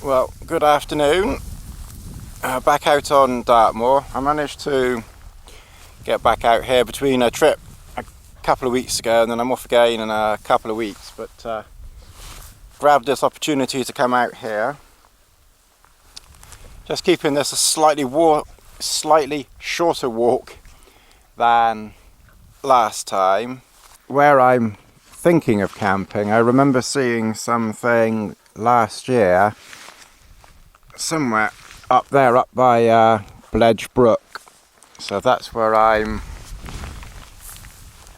Well, good afternoon. Back out on Dartmoor. I managed to get back out here between a trip a couple of weeks ago and then I'm off again in a couple of weeks, but grabbed this opportunity to come out here. Just keeping this a slightly shorter walk than last time. Where I'm thinking of camping, I remember seeing something last year somewhere up there, up by Bledge Brook, so that's where I'm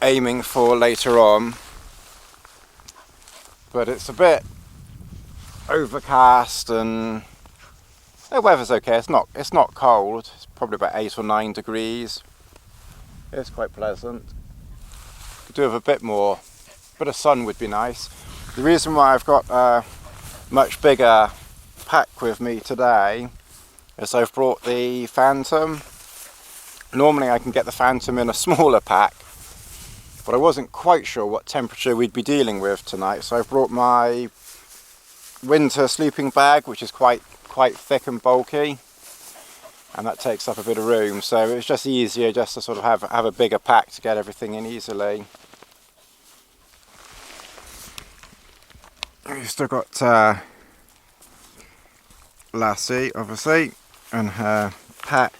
aiming for later on. But it's a bit overcast and the weather's okay. It's not cold. It's probably about 8 or 9 degrees. It's quite pleasant. Could do with a bit of sun would be nice. The reason why I've got a much bigger pack with me today is I've brought the Phantom. Normally I can get the Phantom in a smaller pack, but I wasn't quite sure what temperature we'd be dealing with tonight, so I've brought my winter sleeping bag, which is quite thick and bulky, and that takes up a bit of room, so it was just easier just to sort of have a bigger pack to get everything in easily. We've still got Lassie, obviously, and her pack.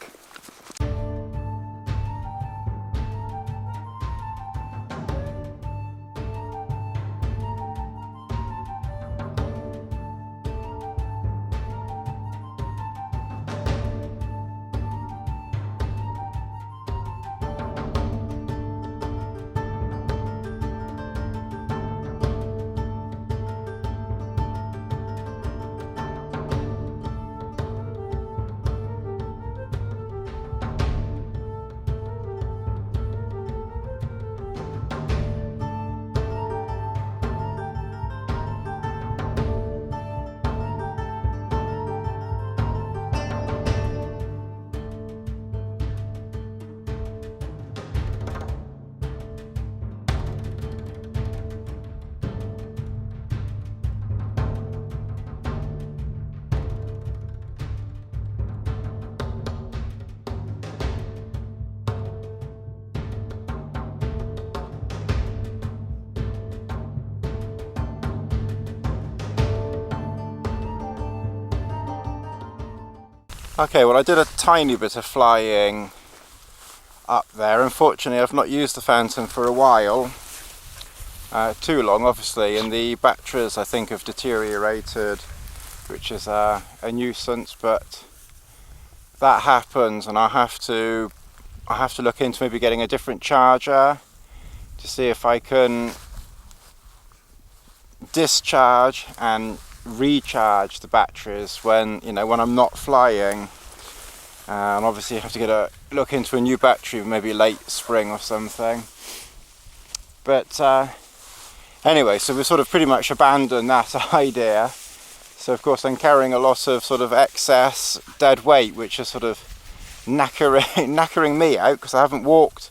Okay, well I did a tiny bit of flying up there. Unfortunately I've not used the Phantom for a while, too long obviously, and the batteries I think have deteriorated, which is a nuisance, but that happens and I have to look into maybe getting a different charger to see if I can discharge and recharge the batteries when I'm not flying, and obviously you have to look into a new battery maybe late spring or something. But anyway, so we sort of pretty much abandoned that idea. So of course I'm carrying a lot of sort of excess dead weight, which is sort of knackering me out, because I haven't walked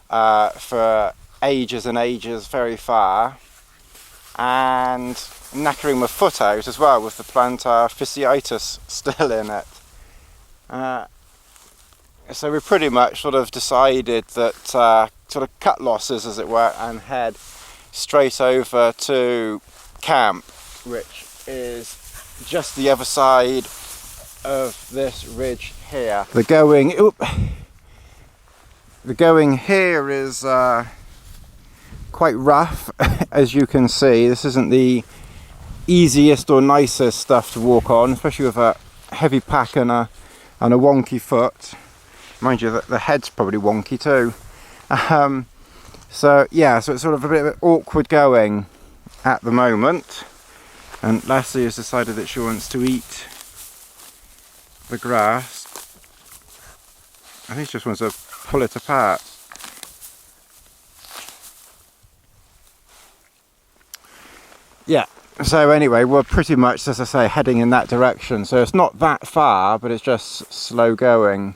for ages and ages very far, and knackering my foot out as well with the plantar fasciitis still in it. So we pretty much sort of decided that sort of cut losses, as it were, and head straight over to camp, which is just the other side of this ridge here. The going here is quite rough, as you can see. This isn't the easiest or nicest stuff to walk on, especially with a heavy pack and a wonky foot. Mind you, the head's probably wonky too. So it's sort of a bit awkward going at the moment, and Lassie has decided that she wants to eat the grass. I think she just wants to pull it apart. Yeah, so anyway, we're pretty much, as I say, heading in that direction. So it's not that far, but it's just slow going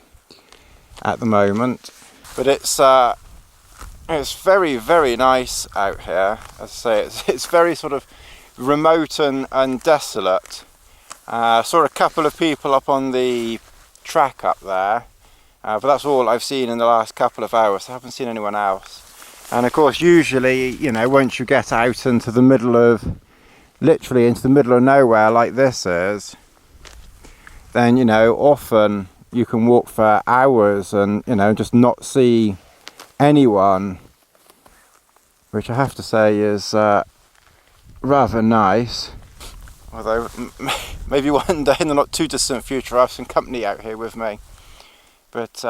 at the moment. But it's very, very nice out here. As I say, it's very sort of remote and desolate. Saw a couple of people up on the track up there, but that's all I've seen in the last couple of hours. I haven't seen anyone else. And of course, usually, you know, once you get out into the middle of, literally into the middle of nowhere like this is, then, you know, often you can walk for hours and, you know, just not see anyone, which I have to say is rather nice. Although maybe one day in the not too distant future I'll have some company out here with me. But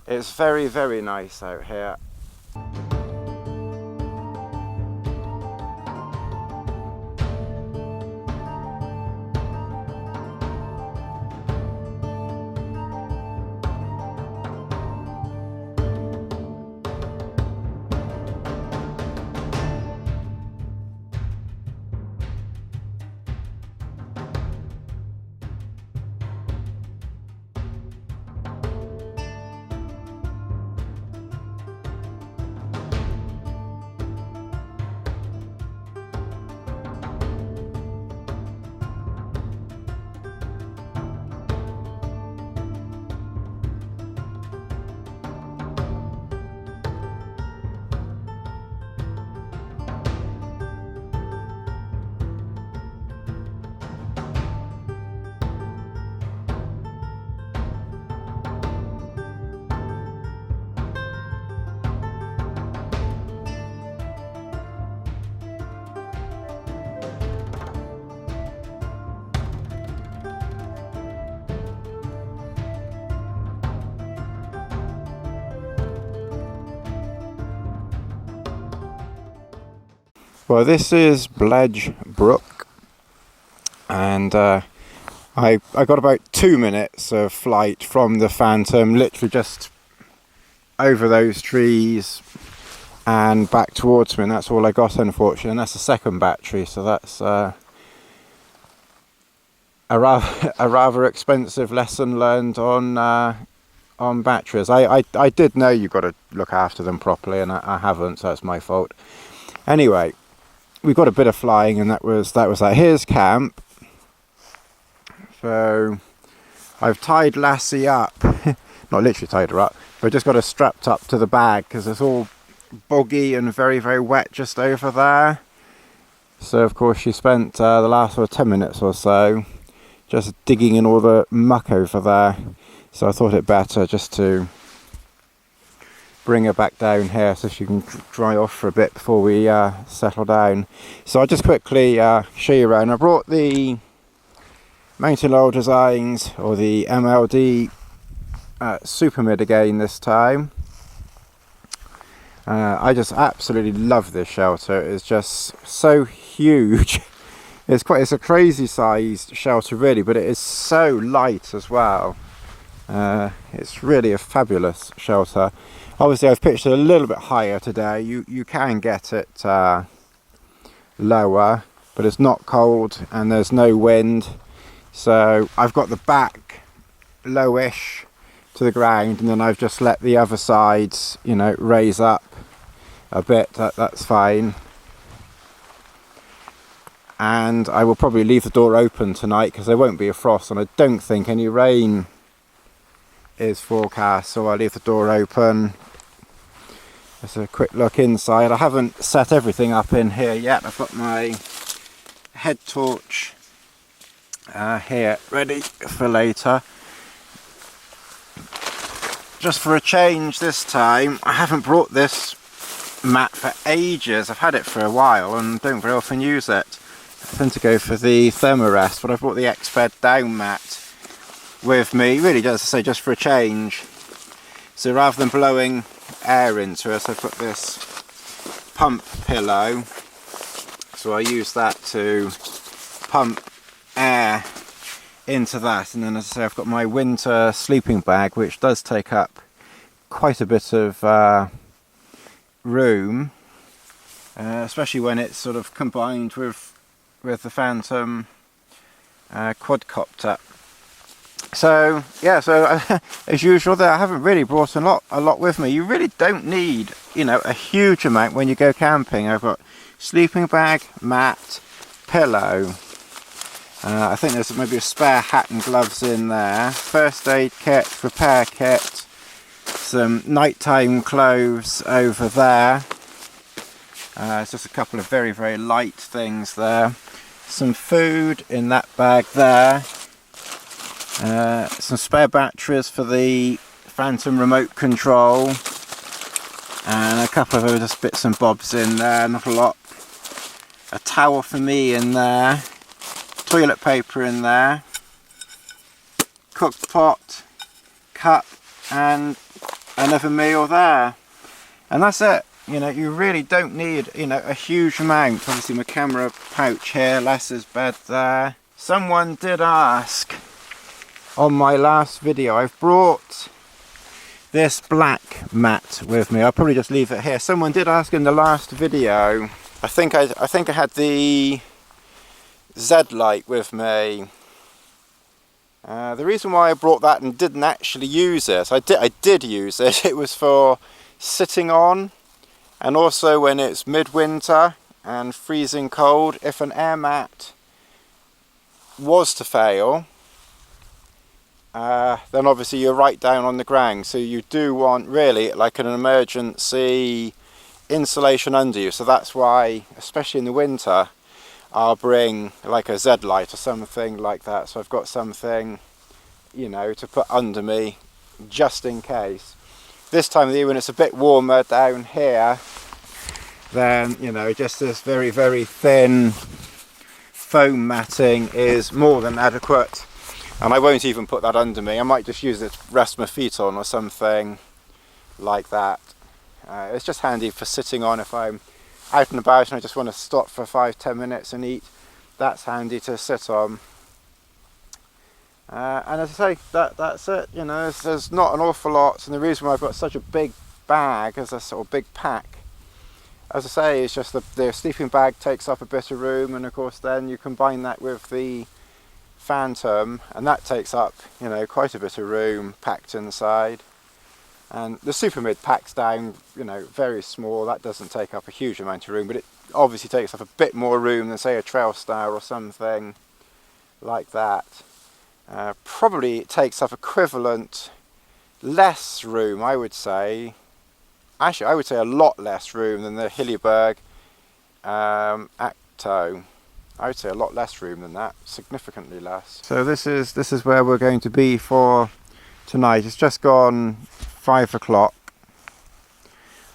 it's very, very nice out here. Well, this is Bledge Brook, and I got about 2 minutes of flight from the Phantom, literally just over those trees and back towards me, and that's all I got, unfortunately. And that's the second battery, so that's a rather expensive lesson learned on batteries. I did know you've got to look after them properly, and I haven't, so that's my fault. Anyway, we got a bit of flying, and that was that. Here's camp. So I've tied Lassie up, not literally tied her up, but I just got her strapped up to the bag because it's all boggy and very, very wet just over there. So of course she spent the last 10 minutes or so just digging in all the muck over there. So I thought it better just to bring her back down here so she can dry off for a bit before we settle down. So I'll just quickly show you around. I brought the Mountain Laurel Designs, or the MLD Supermid again this time. I just absolutely love this shelter. It's just so huge. It's a crazy sized shelter really, but it is so light as well. It's really a fabulous shelter. Obviously I've pitched it a little bit higher today. You can get it lower, but it's not cold and there's no wind. So I've got the back lowish to the ground, and then I've just let the other sides, you know, raise up a bit. That's fine. And I will probably leave the door open tonight because there won't be a frost, and I don't think any rain is forecast, so I'll leave the door open. Just a quick look inside. I haven't set everything up in here yet. I've got my head torch here ready for later. Just for a change this time, I haven't brought this mat for ages. I've had it for a while and don't very often use it. I tend to go for the Thermarest, but I brought the X-Bed down mat with me, really, as I say, just for a change. So rather than blowing air into it, I've got this pump pillow, so I use that to pump air into that. And then, as I say, I've got my winter sleeping bag, which does take up quite a bit of room, especially when it's sort of combined with the Phantom quadcopter. So yeah, so as usual there, I haven't really brought a lot with me. You really don't need, you know, a huge amount when you go camping. I've got sleeping bag, mat, pillow, I think there's maybe a spare hat and gloves in there. First aid kit, repair kit, some nighttime clothes over there. It's just a couple of very, very light things there. Some food in that bag there. Some spare batteries for the Phantom remote control. And a couple of other just bits and bobs in there, not a lot. A towel for me in there. Toilet paper in there. Cooked pot, cup, and another meal there. And that's it. You know, you really don't need, you know, a huge amount. Obviously my camera pouch here, Les's bed there. Someone did ask on my last video, I've brought this black mat with me. I'll probably just leave it here. Someone did ask in the last video, I think I had the Z light with me. The reason why I brought that and didn't actually use it, I did use it. It was for sitting on. And also when it's midwinter and freezing cold, if an air mat was to fail, then obviously you're right down on the ground. So you do want really like an emergency insulation under you. So that's why, especially in the winter, I'll bring like a Z light or something like that. So I've got something, you know, to put under me just in case. This time of the year when it's a bit warmer down here, then, you know, just this very, very thin foam matting is more than adequate. And I won't even put that under me. I might just use it to rest my feet on or something like that. It's just handy for sitting on if I'm out and about and I just want to stop for 5-10 minutes and eat. That's handy to sit on. And as I say, that's it. You know, there's not an awful lot, and the reason why I've got such a big bag, as a sort of big pack, as I say, is just the sleeping bag takes up a bit of room, and of course then you combine that with the Phantom, and that takes up, you know, quite a bit of room packed inside. And the Supermid packs down, you know, very small. That doesn't take up a huge amount of room, but it obviously takes up a bit more room than say a Trail Star or something like that. Probably it takes up equivalent less room, I would say. Actually, I would say a lot less room than the Hilleberg Acto. I would say a lot less room than that, significantly less. So this is where we're going to be for tonight. It's just gone 5 o'clock.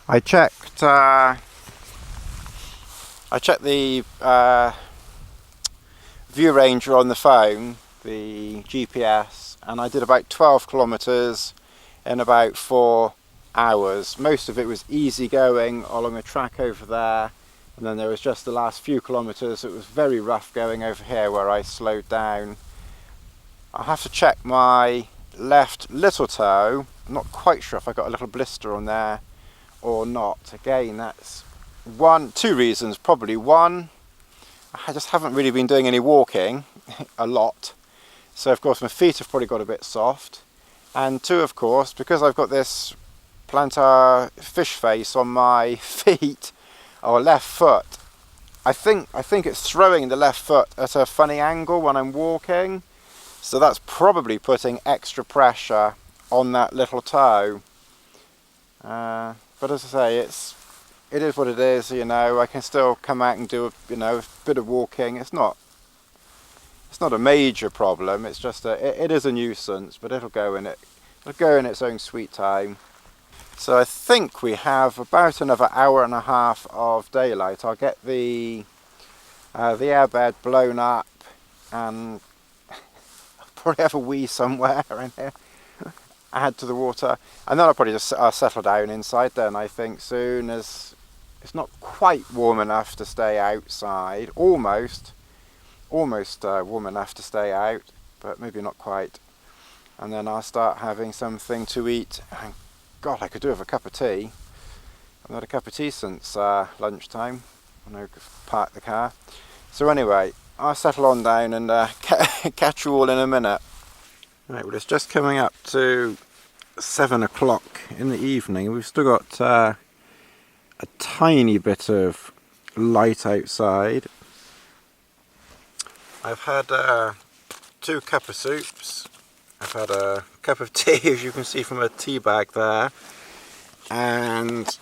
I checked the view ranger on the phone, the GPS, and I did about 12 kilometers in about 4 hours. Most of it was easy going along a track over there, and then there was just the last few kilometers. It was very rough going over here where I slowed down. I'll have to check my left little toe. I'm not quite sure if I got a little blister on there or not. Again, that's two reasons probably. One, I just haven't really been doing any walking a lot, so of course my feet have probably got a bit soft. And two, of course, because I've got this plantar fish face on my feet, or left foot, I think it's throwing the left foot at a funny angle when I'm walking, so that's probably putting extra pressure on that little toe. But as I say, it is what it is. You know, I can still come out and do a bit of walking. It's not a major problem. It's just it is a nuisance, but it'll go in its own sweet time. So I think we have about another hour and a half of daylight. I'll get the airbed blown up, and I'll probably have a wee somewhere in here, add to the water, and then I'll probably just settle down inside then, I think, soon, as it's not quite warm enough to stay outside. Almost warm enough to stay out, but maybe not quite. And then I'll start having something to eat. And God, I could do with a cup of tea. I've not had a cup of tea since lunchtime when I parked the car. So anyway, I'll settle on down and catch you all in a minute. Right, well, it's just coming up to 7 o'clock in the evening. We've still got a tiny bit of light outside. I've had 2 cup of soups. I've had a cup of tea, as you can see from a tea bag there, and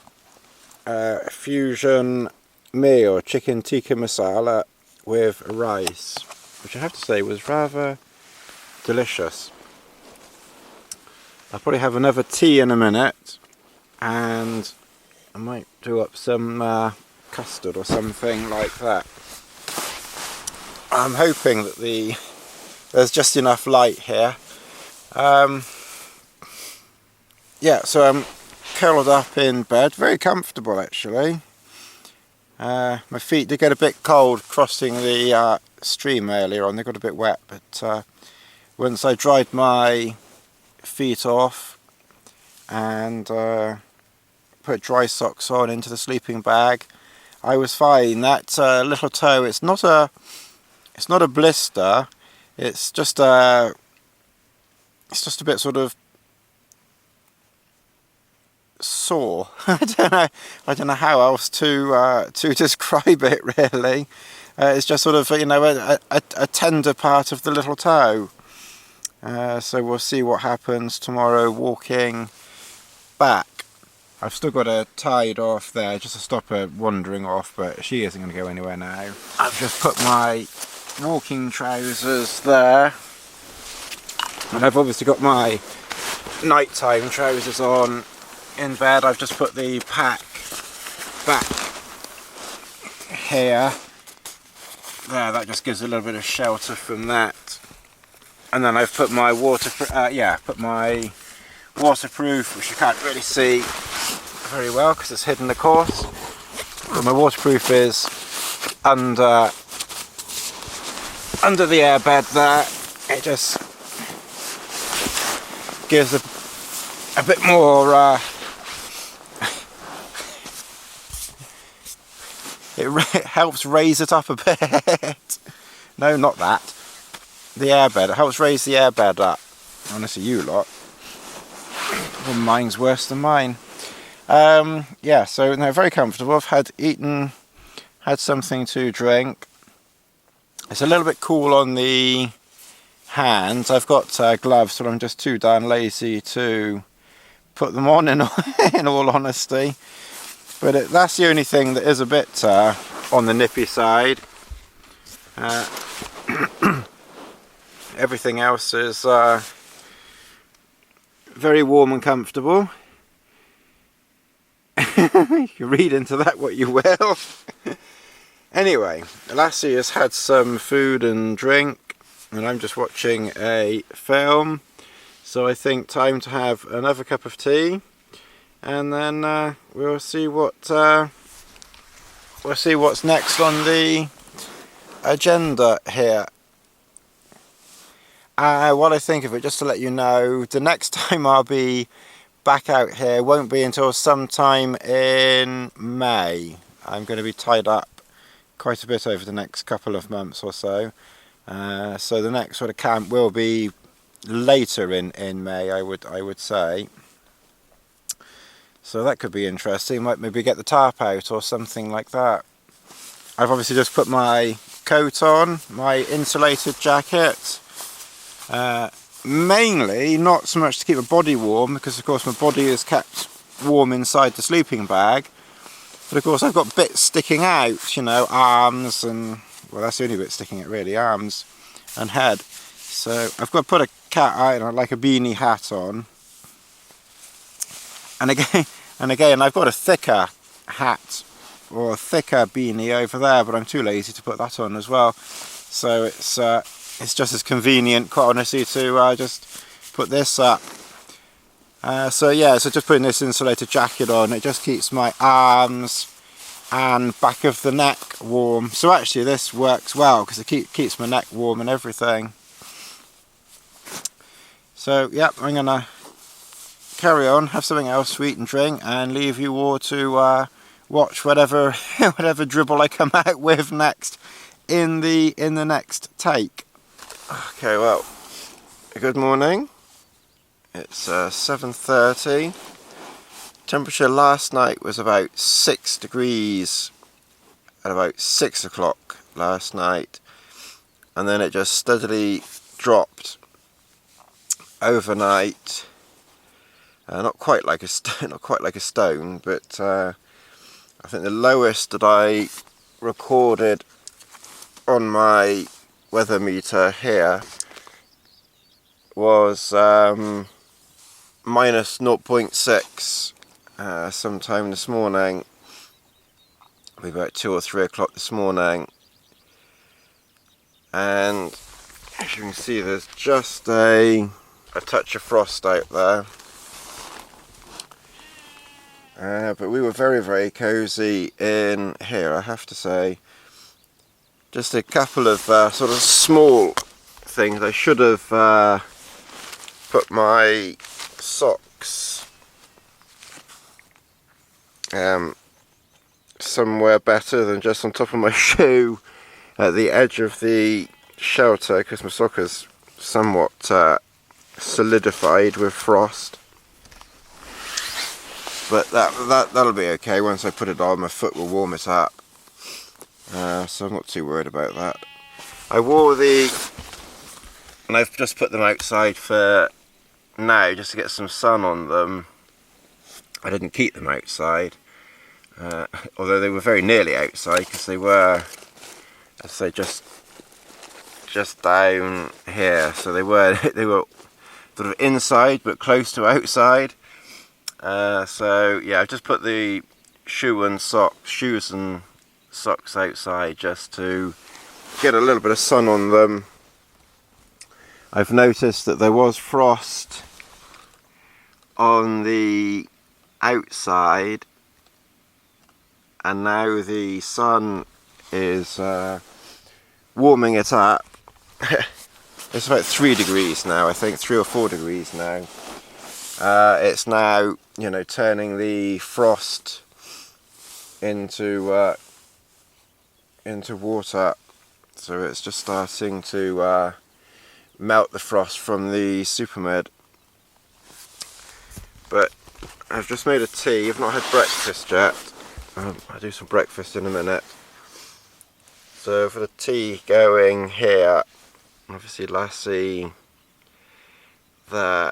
a fusion meal, chicken tikka masala with rice, which I have to say was rather delicious. I'll probably have another tea in a minute, and I might do up some custard or something like that. I'm hoping that there's just enough light here. Yeah, so I'm curled up in bed, very comfortable actually. My feet did get a bit cold crossing the stream earlier on, they got a bit wet, but once I dried my feet off and put dry socks on into the sleeping bag, I was fine. That little toe, it's not a blister, it's just a bit sort of sore. I don't know how else to describe it really. It's just sort of, you know, a tender part of the little toe. So we'll see what happens tomorrow walking back. I've still got her tied off there just to stop her wandering off, but she isn't going to go anywhere now. I've just put my walking trousers there, and I've obviously got my nighttime trousers on in bed. I've just put the pack back here. There, that just gives a little bit of shelter from that. And then I've put my waterproof, which you can't really see very well because it's hidden, of course. But my waterproof is under the airbed there. It just gives a bit more. It helps raise it up a bit. No, not that. The airbed. It helps raise the airbed up. Honestly, you lot. Well, mine's worse than mine. Yeah, so no, very comfortable. I've had something to drink. It's a little bit cool on the hands. I've got gloves, but I'm just too darn lazy to put them on, in all honesty. But that's the only thing that is a bit on the nippy side. Everything else is very warm and comfortable. You can read into that what you will. Anyway, Lassie has had some food and drink, and I'm just watching a film. So I think time to have another cup of tea, and then we'll see what's next on the agenda here. What I think of it, just to let you know, the next time I'll be back out here won't be until sometime in May. I'm going to be tied up quite a bit over the next couple of months or so. So the next sort of camp will be later in May, I would say. So that could be interesting. Might maybe get the tarp out or something like that. I've obviously just put my coat on, my insulated jacket. Mainly not so much to keep my body warm, because of course my body is kept warm inside the sleeping bag, but of course I've got bits sticking out, you know, arms and, well, that's the only bit sticking out really, arms and head. So I've got to put a cat eye, like a beanie hat on, and again I've got a thicker hat or a thicker beanie over there, but I'm too lazy to put that on as well. So it's just as convenient, quite honestly, to just put this up. So yeah, so just putting this insulated jacket on, it just keeps my arms and back of the neck warm. So actually this works well, because it keeps my neck warm and everything. So yeah, I'm going to carry on, have something else to eat and drink, and leave you all to watch whatever dribble I come out with next in the next take. Okay, well, good morning. It's 7:30. Temperature last night was about 6 degrees at about 6 o'clock last night. and then it just steadily dropped overnight. Not quite like a stone, but I think the lowest that I recorded on my weather meter here was minus 0.6 sometime this morning, maybe about 2 or 3 o'clock this morning, and as you can see there's just a touch of frost out there. But we were very cosy in here, I have to say. Just a couple of sort of small things. I should have put my socks somewhere better than just on top of my shoe at the edge of the shelter, because my sock is somewhat solidified with frost. But that'll be okay. Once I put it on, my foot will warm it up. So I'm not too worried about that. I wore and I've just put them outside for now, just to get some sun on them. I didn't keep them outside, although they were very nearly outside, because they were, I'd say, just down here. So they were sort of inside, but close to outside. So yeah, I've just put the shoes and socks outside just to get a little bit of sun on them. I've noticed that there was frost on the outside, and now the sun is warming it up. It's about 3 degrees now, I think, 3 or 4 degrees now. It's now, you know, turning the frost into water, so it's just starting to melt the frost from the Supermid. But I've just made a tea. I've not had breakfast yet. I'll do some breakfast in a minute. So for the tea going here, obviously Lassie there,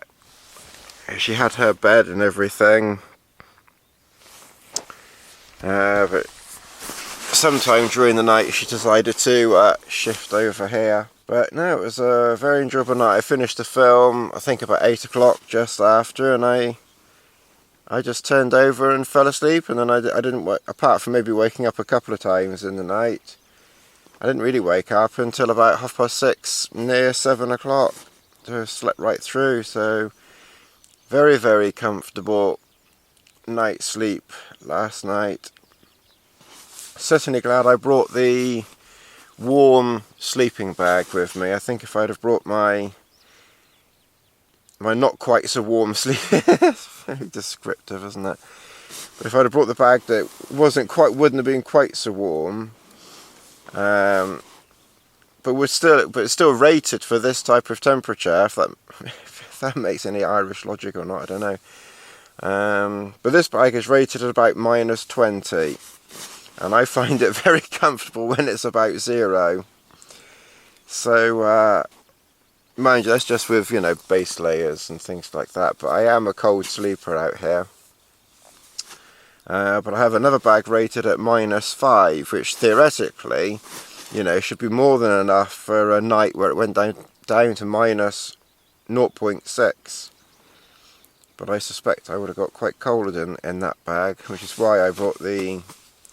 she had her bed and everything, but sometime during the night she decided to shift over here. But no, it was a very enjoyable night. I finished the film, I think about 8 o'clock just after, and I just turned over and fell asleep, and then I didn't wake, apart from maybe waking up a couple of times in the night, I didn't really wake up until about 6:30, near 7 o'clock. So I slept right through. So very comfortable night's sleep last night. Certainly glad I brought the warm sleeping bag with me. I think if I'd have brought my not quite so warm sleep, it's very descriptive, isn't it? But if I'd have brought the bag that wouldn't have been quite so warm, but it's still rated for this type of temperature. If that makes any Irish logic or not, I don't know. But this bag is rated at about -20, and I find it very comfortable when it's about 0. So mind you, that's just with, you know, base layers and things like that. But I am a cold sleeper out here. But I have another bag rated at -5, which theoretically, you know, should be more than enough for a night where it went down to -0.6. But I suspect I would have got quite cold in that bag, which is why I brought the,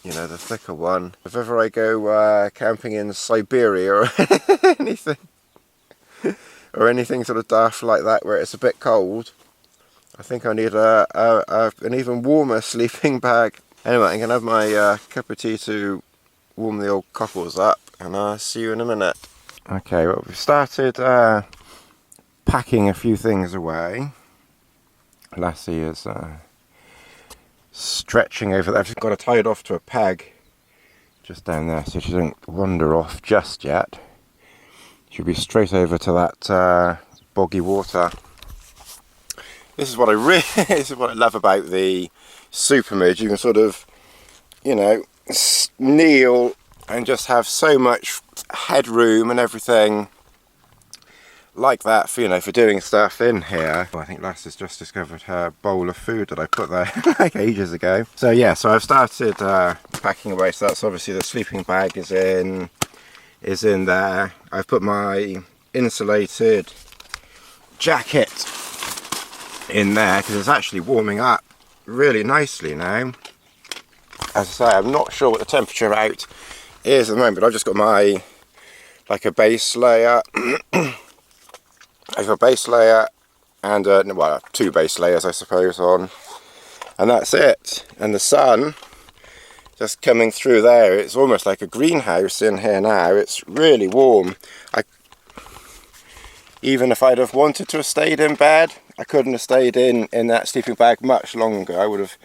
you know, the thicker one. If ever I go camping in Siberia or anything sort of daft like that where it's a bit cold, I think I need an even warmer sleeping bag. Anyway, I'm going to have my cup of tea to warm the old cockles up, and I'll see you in a minute. Okay, well, we've started packing a few things away. Lassie is stretching over there. I've just got her tied off to a peg just down there so she doesn't wander off just yet. She'll be straight over to that boggy water. This is what I love about the Supermid. You can sort of, you know, kneel and just have so much headroom and everything like that for, you know, for doing stuff in here. I think Lass has just discovered her bowl of food that I put there like ages ago. So yeah, so I've started packing away. So that's obviously the sleeping bag is in there. I've put my insulated jacket in there because it's actually warming up really nicely now. As I say, I'm not sure what the temperature out is at the moment, but I've just got my, like a base layer. I've got a base layer and well, 2 base layers I suppose on, and that's it. And the sun just coming through there, it's almost like a greenhouse in here now. It's really warm. Even if I'd have wanted to have stayed in bed, I couldn't have stayed in that sleeping bag much longer. I would have.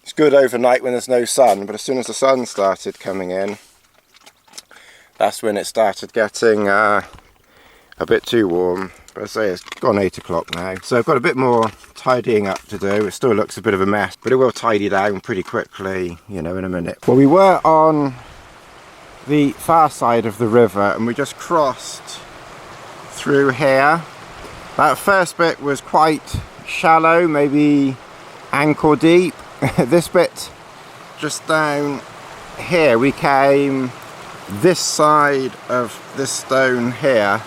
It's good overnight when there's no sun, but as soon as the sun started coming in, that's when it started getting a bit too warm. But I say it's gone 8 o'clock now, so I've got a bit more tidying up to do. It still looks a bit of a mess, but it will tidy down pretty quickly, you know, in a minute. Well, we were on the far side of the river and we just crossed through here. That first bit was quite shallow, maybe ankle deep. This bit just down here, we came this side of this stone here.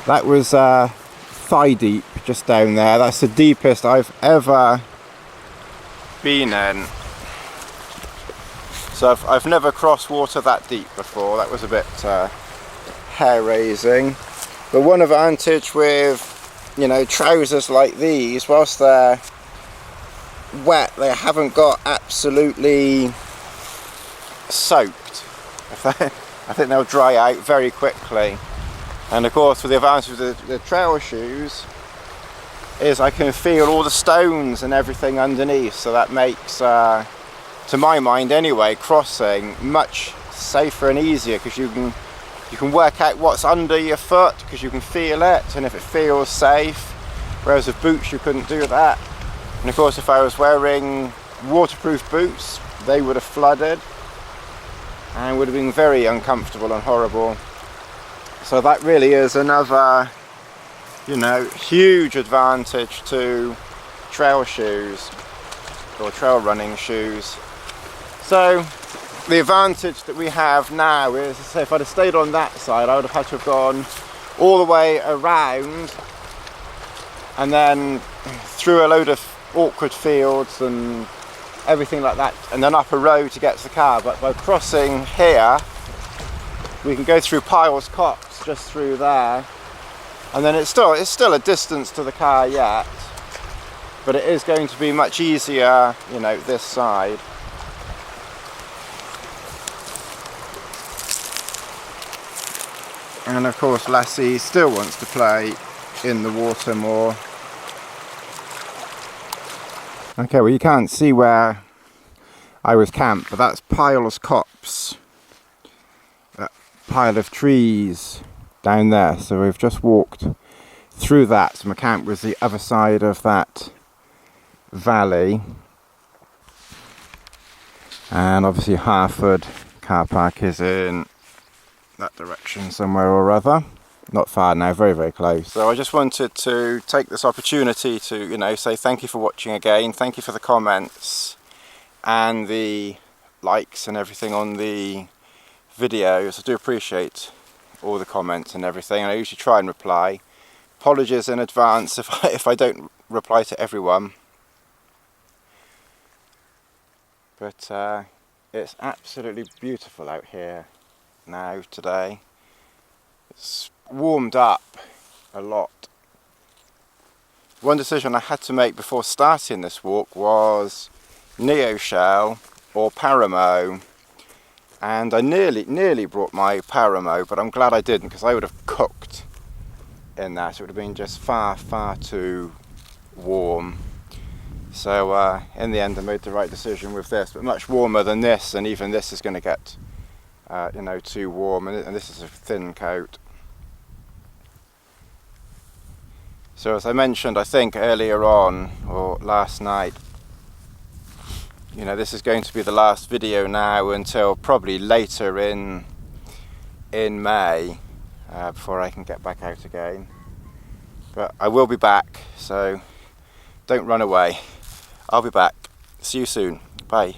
That was thigh deep just down there. That's the deepest I've ever been in. So I've never crossed water that deep before. That was a bit hair raising. But one advantage with, you know, trousers like these, whilst they're wet, they haven't got absolutely soaked. I think they'll dry out very quickly. And of course, with the advantage of the trail shoes, is I can feel all the stones and everything underneath. So that makes, to my mind anyway, crossing much safer and easier, because you can work out what's under your foot because you can feel it, and if it feels safe. Whereas with boots, you couldn't do that. And of course, if I was wearing waterproof boots, they would have flooded and would have been very uncomfortable and horrible. So that really is another, you know, huge advantage to trail shoes or trail running shoes. So the advantage that we have now is, say, if I'd have stayed on that side, I would have had to have gone all the way around and then through a load of awkward fields and everything like that, and then up a road to get to the car. But by crossing here, we can go through Piles Copse just through there, and then it's still a distance to the car yet, but it is going to be much easier, you know, this side. And of course Lassie still wants to play in the water more. Okay, well, you can't see where I was camped, but that's Piles Copse. That pile of trees down there. So we've just walked through that. So my camp was the other side of that valley. And obviously Harford car park is in that direction somewhere or other. Not far now, very, very close. So I just wanted to take this opportunity to, you know, say thank you for watching again. Thank you for the comments and the likes and everything on the videos. I do appreciate all the comments and everything. I usually try and reply. Apologies in advance if I don't reply to everyone. But it's absolutely beautiful out here now today. It's warmed up a lot. One decision I had to make before starting this walk was Neoshell or Paramo, and I nearly brought my Paramo, but I'm glad I didn't, because I would have cooked in that. It would have been just far too warm. So in the end I made the right decision with this, but much warmer than this, and even this is going to get you know, too warm, and this is a thin coat. So as I mentioned, I think earlier on, or last night, you know, this is going to be the last video now until probably later in May, before I can get back out again. But I will be back, so don't run away. I'll be back. See you soon. Bye.